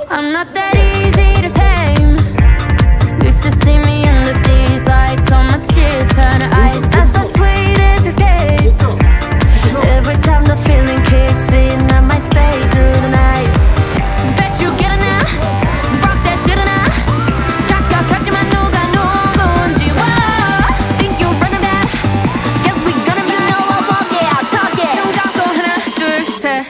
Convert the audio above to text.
I'm not that easy to tame. You should see me under these lights. All my tears turn to ice. That's the sweetest escape. Every time the feeling kicks in, I might stay through the night. Bet you get it now. Rock that didn't. 착각하지만 누가 누군지. Whoa. Think you're running back? Guess we gonna be. You know I won't get out talking. 눈 감고 하나 둘 셋.